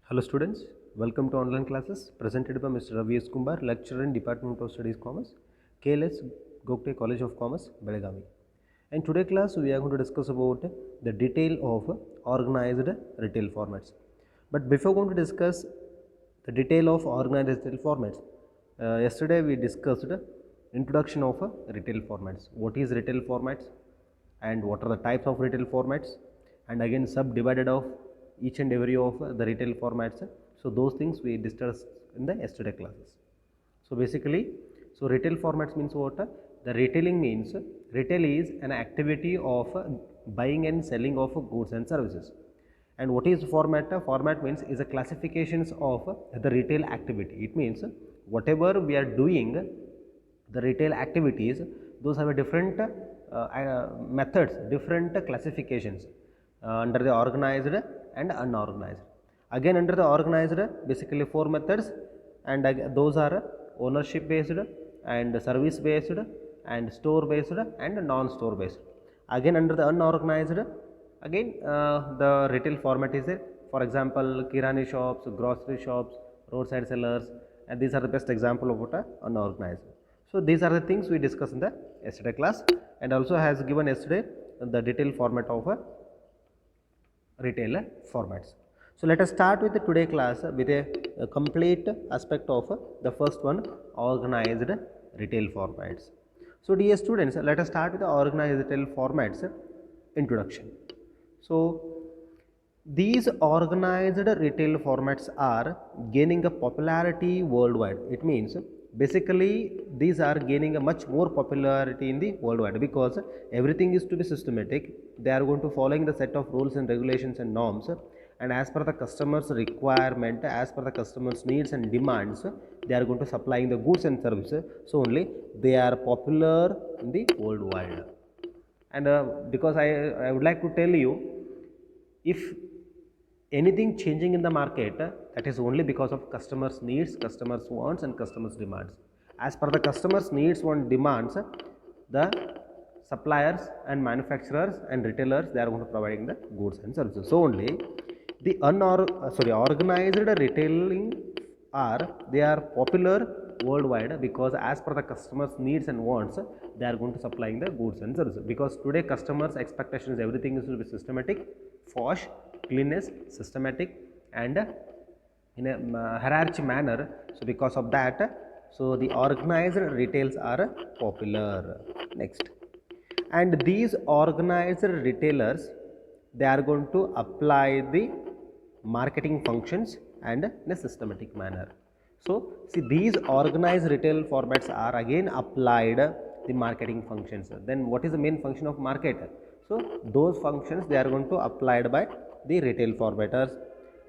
Hello students, welcome to online classes presented by Mr. Ravi S. Kumbar, lecturer in Department of Studies Commerce, KLS Gokte College of Commerce, Belagavi. And today class we are going to discuss about the detail of organized retail formats. But before going to discuss the detail of organized retail formats, yesterday we discussed introduction of retail formats. What is retail formats and what are the types of retail formats, and again subdivided of each and every of the retail formats. So those things we discussed in the yesterday classes. So basically, so retail formats means what? The retailing means retail is an activity of buying and selling of goods and services. And what is format? Format means is a classifications of the retail activity. It means whatever we are doing, the retail activities, those have a different methods, different classifications under the organized and unorganized. Again, under the organized, basically four methods, and those are ownership based and service based and store based and non-store based. Again, under the unorganized, again the retail format is there. For example, kirani shops, grocery shops, roadside sellers, and these are the best example of what unorganized. So these are the things we discussed in the yesterday class, and also has given yesterday the detailed format of retail formats. So let us start with the today class with a complete aspect of the first one, organized retail formats. So dear students, let us start with the organized retail formats introduction. So these organized retail formats are gaining a popularity worldwide. It means basically these are gaining a much more popularity in the worldwide because everything is to be systematic. They are going to following the set of rules and regulations and norms, and as per the customer's requirement, as per the customer's needs and demands, they are going to supplying the goods and services. So only they are popular in the worldwide. And because I would like to tell you, if anything changing in the market, that is only because of customers needs, customers wants and customers demands. As per the customers needs and demands, the suppliers and manufacturers and retailers, they are going to providing the goods and services. So only the organized retailing they are popular worldwide because as per the customers needs and wants, they are going to supplying the goods and services. Because today customers expectations, everything is to be systematic, posh, cleanness, systematic, and in a hierarchy manner. So because of that, so the organized retails are popular. Next, and these organized retailers, they are going to apply the marketing functions and in a systematic manner. So see, these organized retail formats are again applied the marketing functions. Then what is the main function of market? So those functions they are going to applied by the retail formatters,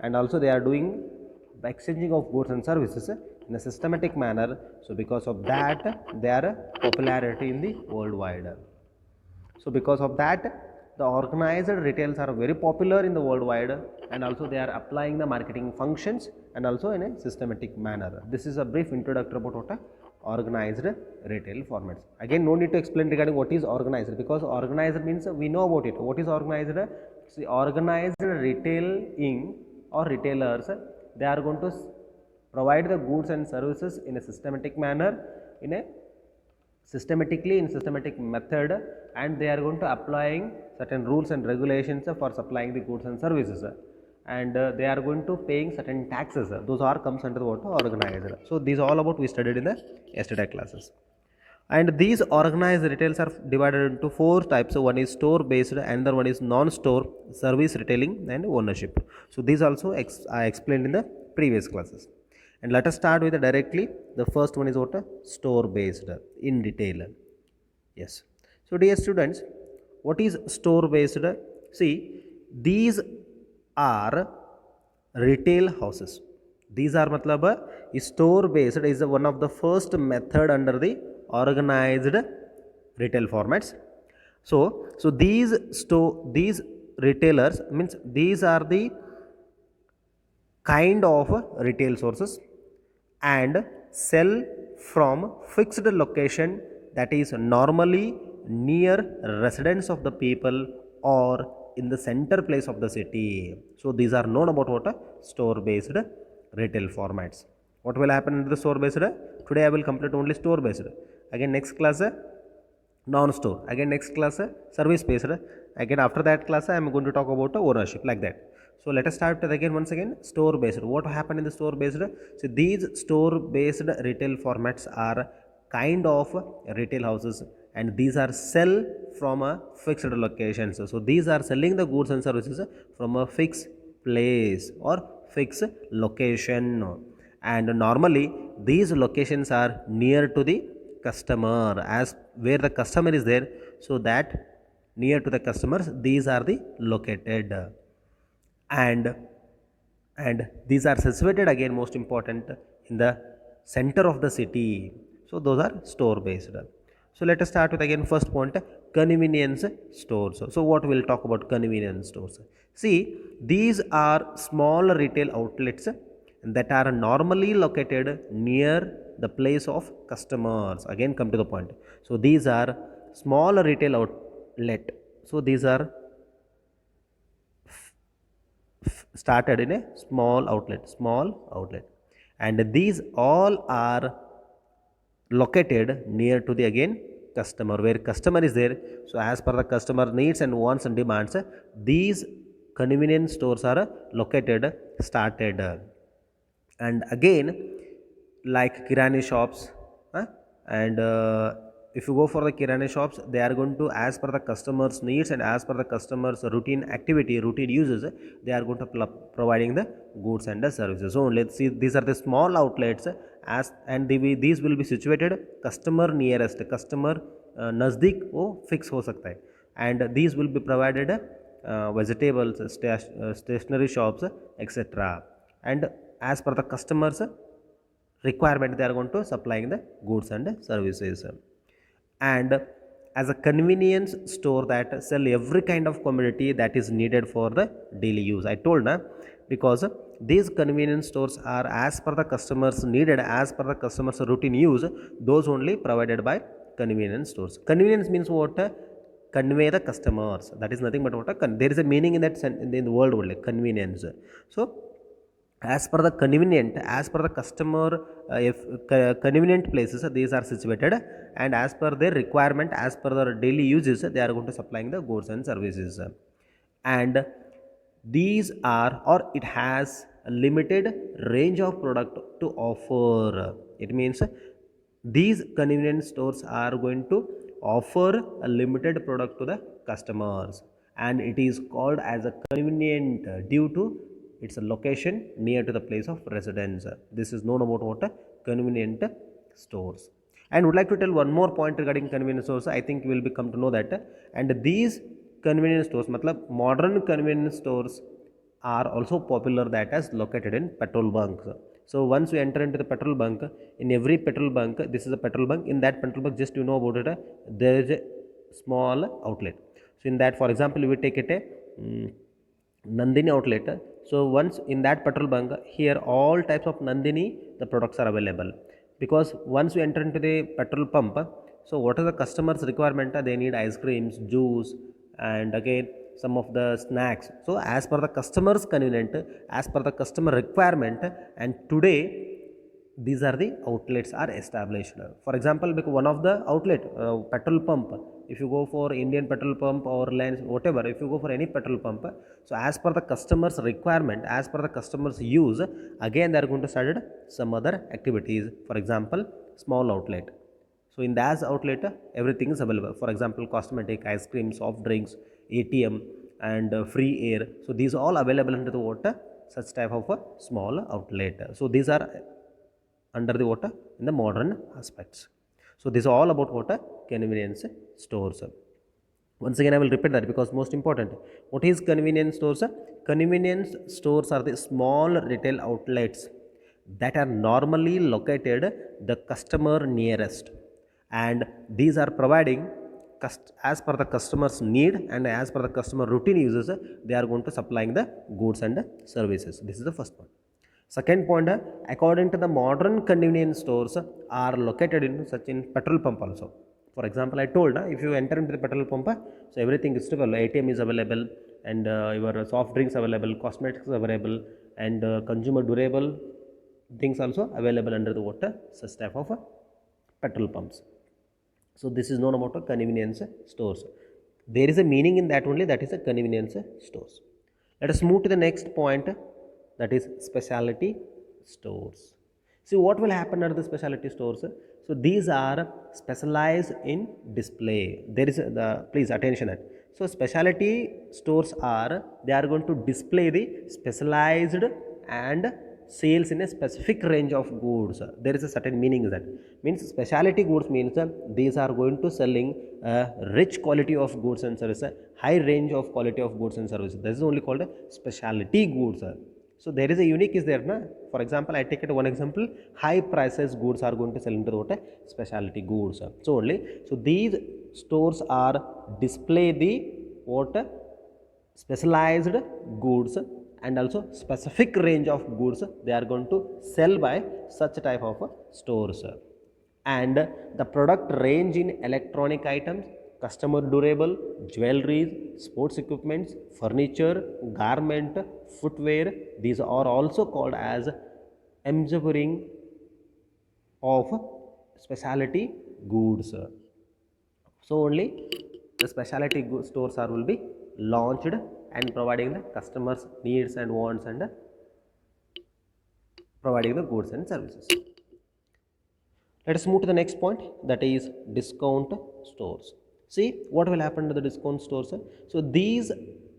and also they are doing the exchanging of goods and services in a systematic manner. So because of that, their popularity in the worldwide. So because of that, the organized retails are very popular in the worldwide, and also they are applying the marketing functions and also in a systematic manner. This is a brief introduction about what organized retail formats. Again, no need to explain regarding what is organized, because organized means we know about it. What is organized? See, organized retailing or retailers, they are going to provide the goods and services in a systematic manner, in a systematically in systematic method, and they are going to applying certain rules and regulations for supplying the goods and services, and they are going to paying certain taxes. Those are comes under the what organized. So these all about we studied in the yesterday classes. And these organized retails are divided into four types. So one is store based, another one is non-store, service retailing, and ownership. So these also I explained in the previous classes. And let us start with directly. The first one is what? Store based in retail. Yes. So dear students, what is store based? See, these are retail houses. These are matlab store based is one of the first method under the organized retail formats. So these retailers means these are the kind of retail sources and sell from fixed location, that is normally near residence of the people or in the center place of the city. So these are known about what? Store based retail formats. What will happen in the store based? Today I will complete only store based. Again next class non-store. Again next class service based. Again after that class I am going to talk about ownership, like that. So let us start with again once again store based. What happened in the store based? So these store based retail formats are kind of retail houses, and these are sell from a fixed location. So these are selling the goods and services from a fixed place or fixed location, and normally these locations are near to the customer, as where the customer is there, so that near to the customers these are the located, and these are situated again most important in the center of the city. So those are store based. So let us start with again first point, convenience stores. So what we'll talk about convenience stores? See, these are small retail outlets that are normally located near the place of customers. Again come to the point. So these are small retail outlet. So these are started in a small outlet, and these all are located near to the again customer, where customer is there. So as per the customer needs and wants and demands, these convenience stores are located, started. And again like kirani shops, and if you go for the kirani shops, they are going to, as per the customers needs and as per the customers routine activity, routine uses, they are going to providing the goods and the services. So let's see, these are the small outlets, as and these will be situated customer nearest, customer nazdik wo fix ho sakta hai, and these will be provided vegetables, stationery shops, etc. And as per the customers requirement, they are going to supplying the goods and services. And as a convenience store that sell every kind of commodity that is needed for the daily use, I told na, because these convenience stores are as per the customers needed, as per the customers routine use, those only provided by convenience stores. Convenience means what? Convey the customers, that is nothing but what? There is a meaning in that in the word only, convenience. So as per the convenient, as per the customer if convenient places, these are situated, and as per their requirement, as per their daily uses, they are going to supplying the goods and services. And these are, or it has a limited range of product to offer. It means these convenience stores are going to offer a limited product to the customers, and it is called as a convenient due to its location near to the place of residence. This is known about what? Convenient stores. And would like to tell one more point regarding convenience stores. I think you will become to know that. And these convenience stores, matlab modern convenience stores, are also popular that is located in petrol bunks. So once you enter into the petrol bunk, in every petrol bunk, this is a petrol bunk. In that petrol bunk, just you know about it, there is a small outlet. So in that, for example, we take it a Nandini outlet. So once in that petrol bunk, here all types of Nandini the products are available, because once you enter into the petrol pump, so what is the customer's requirement? They need ice creams, juice, and again some of the snacks. So as per the customer's convenient, as per the customer requirement, and today these are the outlets are established. For example, because one of the outlet petrol pump, if you go for Indian petrol pump or Reliance, whatever, if you go for any petrol pump, so as per the customer's requirement, as per the customer's use, again they are going to start some other activities. For example, small outlet. So in that outlet, everything is available. For example, cosmetic, ice cream, soft drinks, ATM, and free air. So these are all available under the water, such type of a small outlet. So these are under the water in the modern aspects. So this is all about water convenience stores. Once again I will repeat that because most important. What is convenience stores? Convenience stores are the small retail outlets that are normally located the customer nearest, and these are providing as per the customer's need and as per the customer routine uses, they are going to supplying the goods and services. This is the first point. Second point, according to the modern convenience stores are located in such in petrol pump also. For example, I told if you enter into the petrol pump, so everything is available. ATM is available, and your soft drinks available, cosmetics available, and consumer durable things also available under the water such type of petrol pumps. So this is known about a convenience stores. There is a meaning in that only, that is a convenience stores. Let us move to the next point, that is specialty stores. See what will happen under the specialty stores. So these are specialized in display. There is please attention that. So specialty stores are, they are going to display the specialized and sales in a specific range of goods. There is a certain meaning in that. Means specialty goods means these are going to selling rich quality of goods and services, high range of quality of goods and services. This is only called specialty goods. So there is a unique is there, na? For example, I take it one example, high prices goods are going to sell into the what specialty goods. So only, so these stores are display the what specialized goods and also specific range of goods they are going to sell by such type of stores. And the product range in electronic items, customer durable, jewelries, sports equipments, furniture, garment, footwear, these are also called as engineering of specialty goods. So only the specialty goods stores are will be launched and providing the customers needs and wants and providing the goods and services. Let us move to the next point, that is discount stores. See what will happen to the discount stores. So these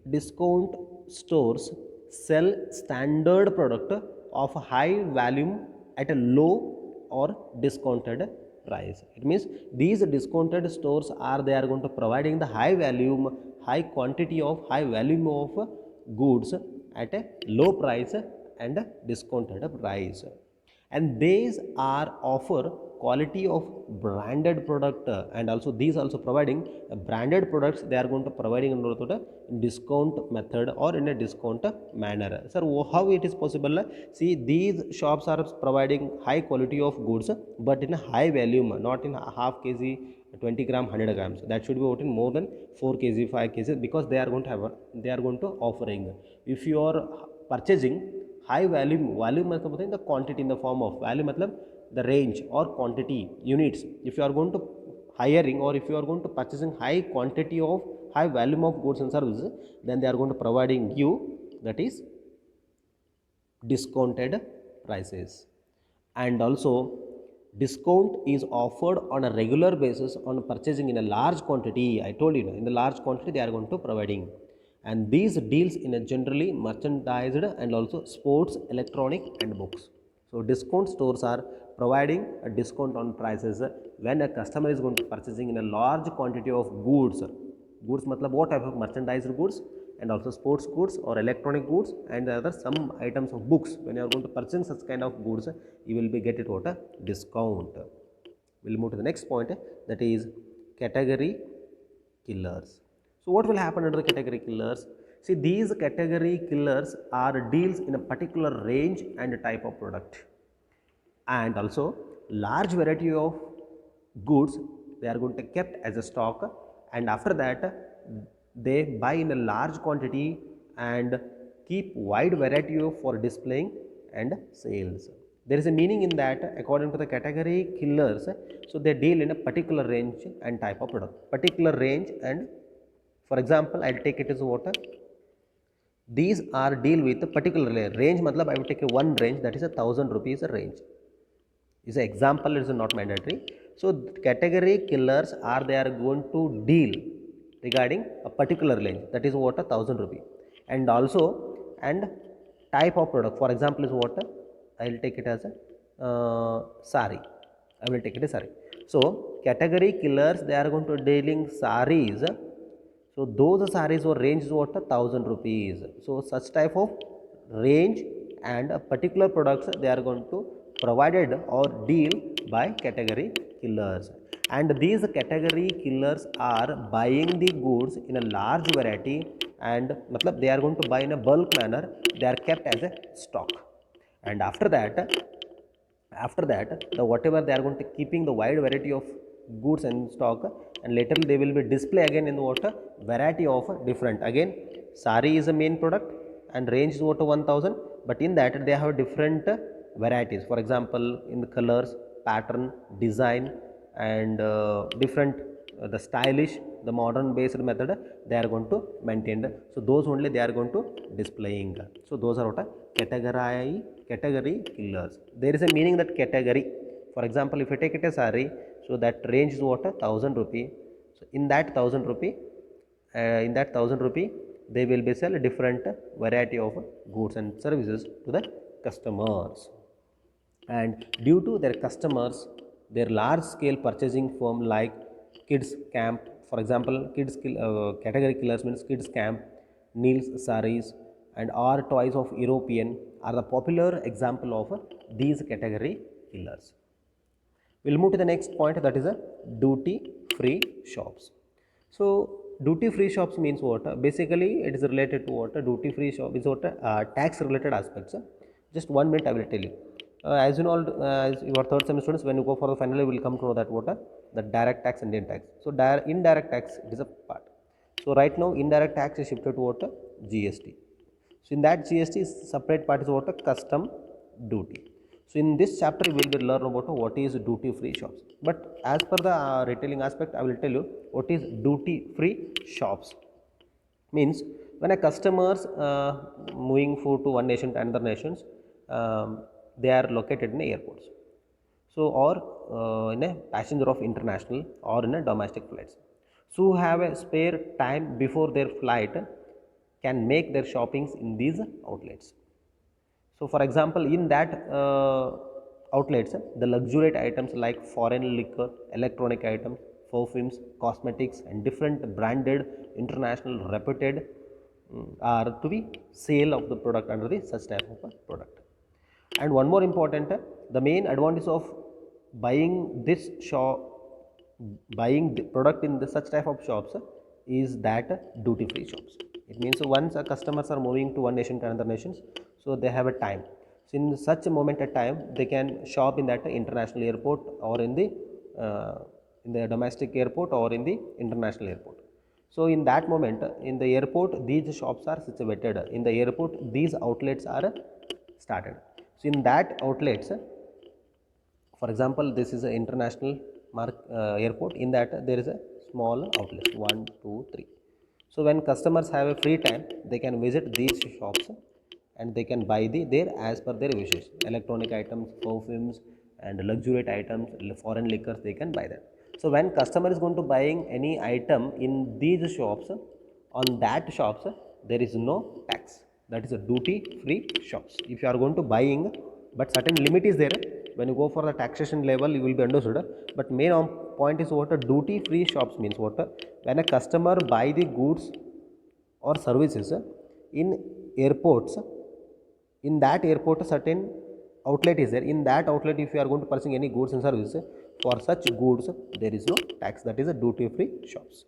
discount stores sell standard product of high volume at a low or discounted price. It means these discounted stores are, they are going to providing the high volume, high quantity of high volume of goods at a low price and discounted price. And these are offer quality of branded product, and also these also providing branded products they are going to providing in a discount method or in a discount manner. Sir, how it is possible? See, these shops are providing high quality of goods but in a high volume, not in half kg, 20 gram, 100 grams. That should be what in more than 4 kg, 5 kg, because they are going to have they are going to offering. If you are purchasing high volume मतलब the quantity in the form of value मतलब the range or quantity units. If you are going to hiring or if you are going to purchasing high quantity of high volume of goods and services, then they are going to providing you, that is discounted prices. And also discount is offered on a regular basis on purchasing in a large quantity. I told you in the large quantity they are going to providing. And these deals in a generally merchandised and also sports, electronic and books. So discount stores are providing a discount on prices when a customer is going to purchasing in a large quantity of goods. Goods matlab what type of merchandised goods, and also sports goods or electronic goods and other some items of books. When you are going to purchase such kind of goods, you will be get it what a discount. We'll move to the next point, that is category killers. So what will happen under the category killers? See, these category killers are deals in a particular range and type of product, and also large variety of goods they are going to kept as a stock, and after that they buy in a large quantity and keep wide variety of for displaying and sales. There is a meaning in that according to the category killers. So they deal in a particular range and type of product, particular range, and for example I will take it as water. These are deal with a particular range, matlab I will take a one range, that is 1,000 rupees a range. Is an example, it is not mandatory. So category killers are, they are going to deal regarding a particular range, that is what 1,000 rupee, and also and type of product. For example is what I will take it as a sari. I will take it as sari. So category killers they are going to dealing saris. So those saris or range is what 1,000 rupees. So such type of range and a particular products they are going to provided or deal by category killers. And these category killers are buying the goods in a large variety, and matlab they are going to buy in a bulk manner. They are kept as a stock, and after that the whatever they are going to keeping the wide variety of goods in stock, and later they will be display again in what variety of different. Again, sari is the main product and range is what 1000, but in that they have different varieties. For example, in the colors, pattern, design, and different the stylish, the modern based method they are going to maintain. So those only they are going to displaying. So those are what category killers. There is a meaning that category. For example, if you take it a saree, so that range is what 1000 rupee. So in that 1000 rupee, they will be sell different variety of goods and services to the customers. And due to their customers, their large scale purchasing firm like Kids Camp, for example, category killers means Kids Camp, Neil's Saris, and R Toys of European are the popular example of these category killers. We'll move to the next point, that is a duty free shops. So duty free shops means what? Basically, it is related to what? Duty free shop is what? Tax related aspects. Just 1 minute I will tell you. As you know, as your third semester students, when you go for the final, you will come to know that what? The direct tax and indirect tax. So indirect tax, it is a part. So right now, indirect tax is shifted to what? GST. So in that GST separate part is what? Custom duty. So in this chapter we will be learn about what is duty free shops. But as per the retailing aspect, I will tell you what is duty free shops. Means when a customers moving food to one nation to another nations, they are located in airports. So or in a passenger of international or in a domestic flights. So who have a spare time before their flight can make their shoppings in these outlets. So for example, in that outlets, the luxurious items like foreign liquor, electronic items, perfumes, cosmetics, and different branded, international, reputed are to be sale of the product under the such type of a product. And one more important, the main advantage of buying this shop, buying the product in the such type of shops is that duty free shops. It means once a customers are moving to one nation to another nations, so they have a time. So in such a moment at time, they can shop in that international airport or in the domestic airport or in the international airport. So in that moment, in the airport, these shops are situated. In the airport, these outlets are started. So in that outlets, for example, this is an international airport. In that there is a small outlet 1, 2, 3. So when customers have a free time, they can visit these shops and they can buy there as per their wishes. Electronic items, perfumes, and luxurious items, foreign liquors, they can buy that. So when customer is going to buying any item in these shops, on that shops there is no tax. That is a duty free shops. If you are going to buying, but certain limit is there. When you go for the taxation level, you will be understood. But main point is what a duty free shops means what? When a customer buy the goods or services in airports, in that airport a certain outlet is there. In that outlet, if you are going to purchase any goods and services, for such goods there is no tax. That is a duty free shops.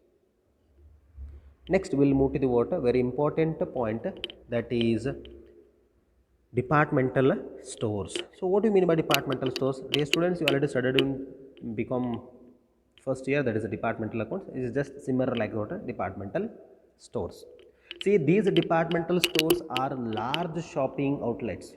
Next, we will move to the what very important point, that is departmental stores. So what do you mean by departmental stores? Dear students, you already studied in become first year, that is a departmental accounts. It is just similar like what departmental stores. See, these departmental stores are large shopping outlets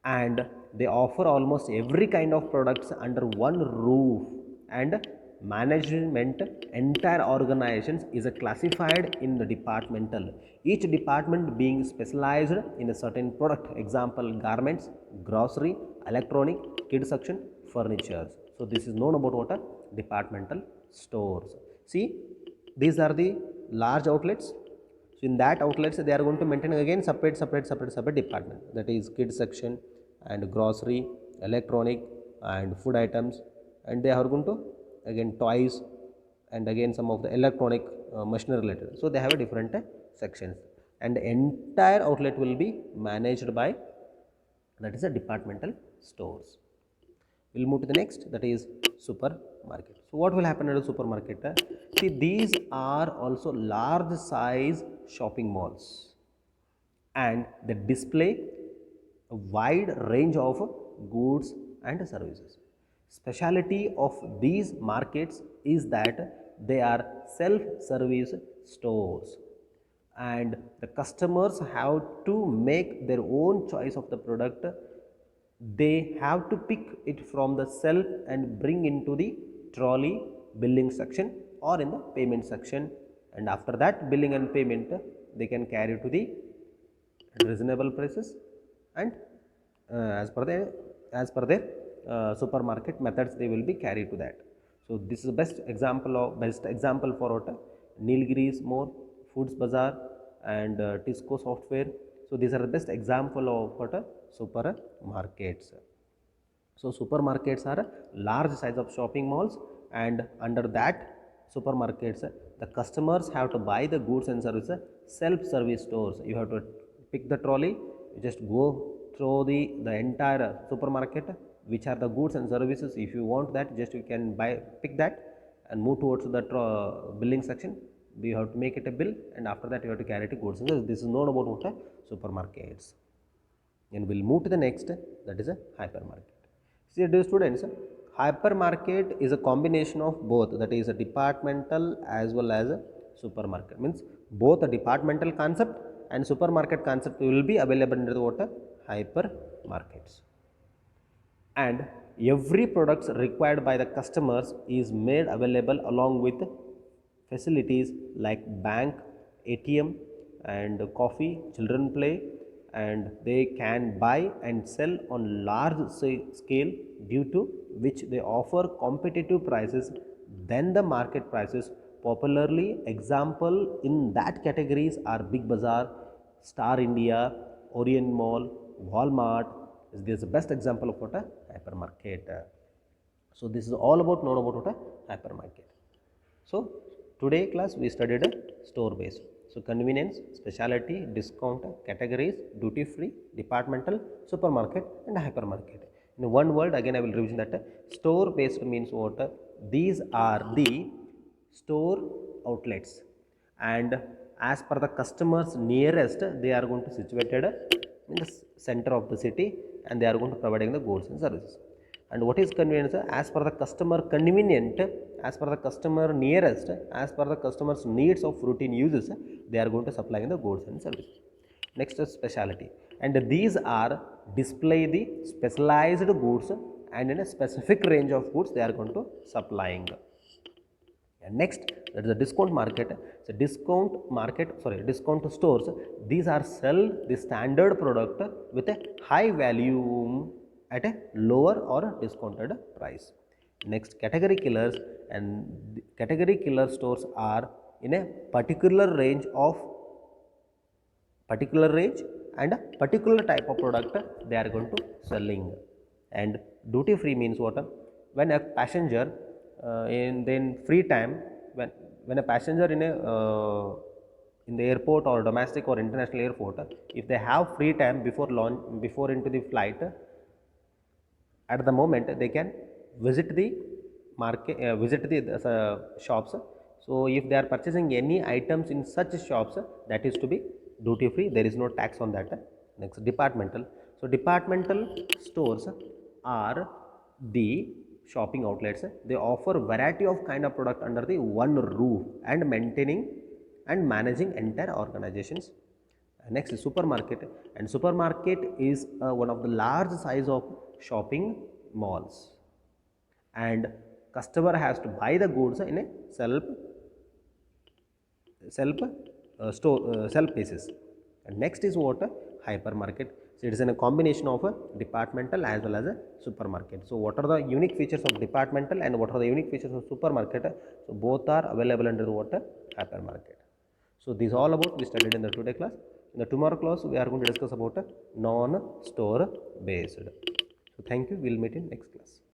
and they offer almost every kind of products under one roof, and management entire organizations is classified in the departmental, each department being specialized in a certain product. Example, garments, grocery, electronic, kids section, furnitures. So this is known about what a departmental stores. See, these are the large outlets. So in that outlets they are going to maintain again separate department, that is kids section and grocery, electronic and food items, and they are going to again toys and again some of the electronic machinery related. So they have a different sections, and the entire outlet will be managed by, that is a departmental stores. We'll move to the next, that is supermarket. So what will happen at a supermarket? See, these are also large size shopping malls and they display a wide range of goods and services. Speciality of these markets is that they are self-service stores, and the customers have to make their own choice of the product. They have to pick it from the shelf and bring into the trolley billing section or in the payment section, and after that billing and payment they can carry to the reasonable prices, and as per their supermarket methods they will be carried to that. So this is the best example for what Nilgiris More, Foods Bazaar, and Tisco Software. So these are the best example of what supermarkets. So supermarkets are large size of shopping malls, and under that supermarkets the customers have to buy the goods and services. Self-service stores, you have to pick the trolley, you just go through the entire supermarket, which are the goods and services. If you want that, just you can pick that and move towards the billing section. You have to make it a bill, and after that you have to carry it goods. This is known about what supermarkets. And we'll move to the next, that is a hypermarket. See, dear students, hypermarket is a combination of both, that is a departmental as well as a supermarket. Means both a departmental concept and supermarket concept will be available under the what hypermarkets. And every products required by the customers is made available along with facilities like bank, ATM, and coffee, children play, and they can buy and sell on large scale, due to which they offer competitive prices than the market prices. Popularly example in that categories are Big Bazaar, Star India, Orient Mall, Walmart. This is the best example of what a hypermarket. So this is all about known about what a hypermarket. So today class we studied a store based. So convenience, specialty, discount, categories, duty free, departmental, supermarket, and hypermarket. In one word, again I will revision that store based means what? These are the store outlets, and as per the customers nearest, they are going to situated in the center of the city, and they are going to providing the goods and services. And what is convenience? As per the customer convenient, as per the customer nearest, as per the customer's needs of routine uses, they are going to supply the goods and services. Next is specialty, and these are display the specialized goods, and in a specific range of goods they are going to supplying. And next, that is a discount market. So discount stores, these are sell the standard product with a high value at a lower or discounted price. Next, category killers, and category killer stores are in a particular range and a particular type of product they are going to selling. And duty free means what? When a passenger in free time, when a passenger in the airport or domestic or international airport, if they have free time before into the flight, at the moment they can visit the shops. So if they are purchasing any items in such shops, that is to be duty free, there is no tax on that. Next, departmental. So departmental stores are the shopping outlets. They offer variety of kind of product under the one roof, and maintaining and managing entire organizations. Next is supermarket, and supermarket is one of the large size of shopping malls, and customer has to buy the goods in a self basis. And next is what? Hypermarket. So it is in a combination of a departmental as well as a supermarket. So what are the unique features of departmental and what are the unique features of supermarket? So both are available under the what? Hypermarket. So this is all about we studied in the today class. In the tomorrow class we are going to discuss about non-store based. So thank you. We will meet in next class.